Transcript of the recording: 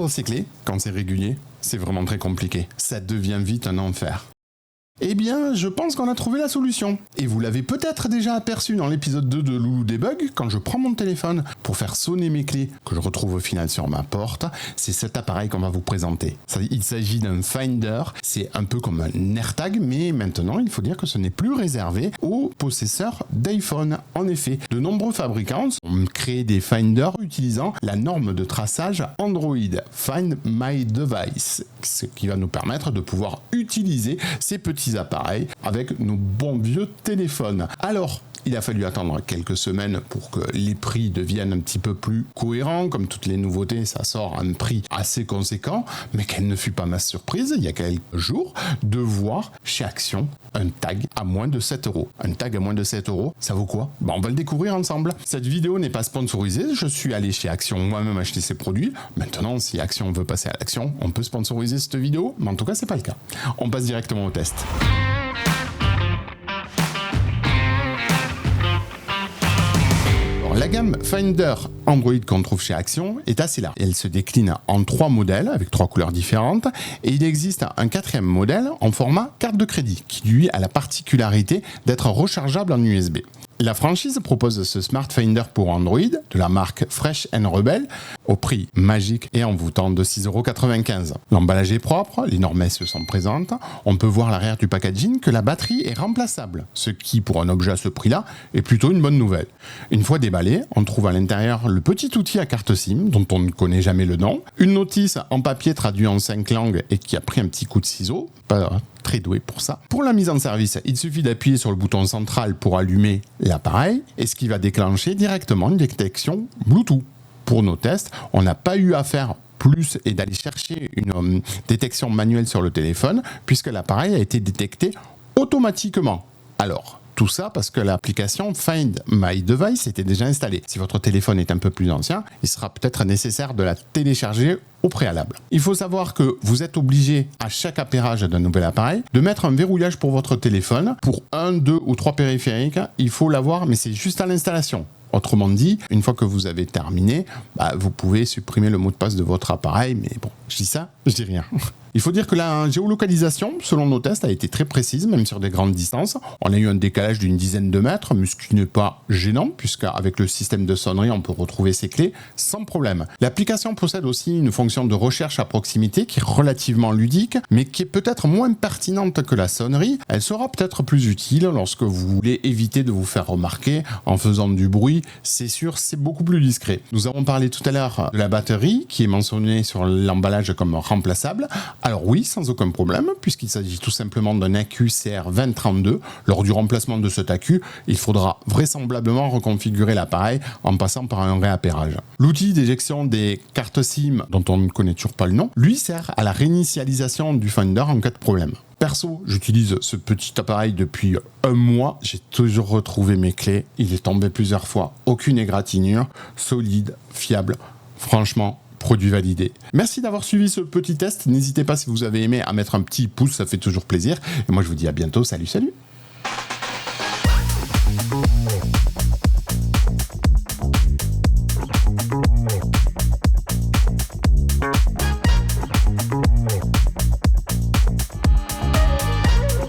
Perdre ses clés, quand c'est régulier, c'est vraiment très compliqué. Ça devient vite un enfer. Eh bien, je pense qu'on a trouvé la solution. Et vous l'avez peut-être déjà aperçu dans l'épisode 2 de Loulou Debug, quand je prends mon téléphone pour faire sonner mes clés, que je retrouve au final sur ma porte, c'est cet appareil qu'on va vous présenter. Il s'agit d'un Finder, c'est un peu comme un AirTag, mais maintenant, il faut dire que ce n'est plus réservé aux possesseurs d'iPhone. En effet, de nombreux fabricants ont créé des Finders utilisant la norme de traçage Android, Find My Device, ce qui va nous permettre de pouvoir utiliser ces petits appareils avec nos bons vieux téléphones. Alors, il a fallu attendre quelques semaines pour que les prix deviennent un petit peu plus cohérents. Comme toutes les nouveautés, ça sort à un prix assez conséquent. Mais quelle ne fut pas ma surprise, il y a quelques jours, de voir chez Action un tag à moins de 7 €. Un tag à moins de 7 €, ça vaut quoi ? On va le découvrir ensemble. Cette vidéo n'est pas sponsorisée. Je suis allé chez Action moi-même acheter ces produits. Maintenant, si Action veut passer à l'action, on peut sponsoriser cette vidéo. Mais en tout cas, c'est pas le cas. On passe directement au test. La gamme Finder Android qu'on trouve chez Action est assez large. Elle se décline en 3 modèles avec 3 couleurs différentes et il existe un 4e modèle en format carte de crédit qui lui a la particularité d'être rechargeable en USB. La franchise propose ce Smart Finder pour Android de la marque Fresh & Rebel au prix magique et envoûtant de 6,95 €. L'emballage est propre, les normes S sont présentes. On peut voir à l'arrière du packaging que la batterie est remplaçable, ce qui pour un objet à ce prix-là est plutôt une bonne nouvelle. Une fois déballé, on trouve à l'intérieur le petit outil à carte SIM dont on ne connaît jamais le nom, une notice en papier traduit en 5 langues et qui a pris un petit coup de ciseau, pas très doué pour ça. Pour la mise en service, il suffit d'appuyer sur le bouton central pour allumer l'appareil et ce qui va déclencher directement une détection Bluetooth. Pour nos tests, on n'a pas eu à faire plus et d'aller chercher une détection manuelle sur le téléphone puisque l'appareil a été détecté automatiquement. Alors, tout ça parce que l'application Find My Device était déjà installée. Si votre téléphone est un peu plus ancien, il sera peut-être nécessaire de la télécharger au préalable. Il faut savoir que vous êtes obligé à chaque appairage d'un nouvel appareil de mettre un verrouillage pour votre téléphone. Pour 1, 2 ou 3 périphériques, il faut l'avoir, mais c'est juste à l'installation. Autrement dit, une fois que vous avez terminé, vous pouvez supprimer le mot de passe de votre appareil, mais bon, je dis ça, je dis rien. Il faut dire que la géolocalisation, selon nos tests, a été très précise, même sur des grandes distances. On a eu un décalage d'une dizaine de mètres, mais ce qui n'est pas gênant, puisqu'avec le système de sonnerie, on peut retrouver ses clés sans problème. L'application possède aussi une fonction de recherche à proximité qui est relativement ludique, mais qui est peut-être moins pertinente que la sonnerie. Elle sera peut-être plus utile lorsque vous voulez éviter de vous faire remarquer en faisant du bruit. C'est sûr, c'est beaucoup plus discret. Nous avons parlé tout à l'heure de la batterie, qui est mentionnée sur l'emballage comme remplaçable. Alors oui, sans aucun problème, puisqu'il s'agit tout simplement d'un accu CR2032. Lors du remplacement de cet accu, il faudra vraisemblablement reconfigurer l'appareil en passant par un réappairage. L'outil d'éjection des cartes SIM, dont on ne connaît toujours pas le nom, lui sert à la réinitialisation du Finder en cas de problème. Perso, j'utilise ce petit appareil depuis 1 mois, j'ai toujours retrouvé mes clés, il est tombé plusieurs fois, aucune égratignure, solide, fiable, franchement, produit validé. Merci d'avoir suivi ce petit test, n'hésitez pas si vous avez aimé à mettre un petit pouce, ça fait toujours plaisir, et moi je vous dis à bientôt, salut salut.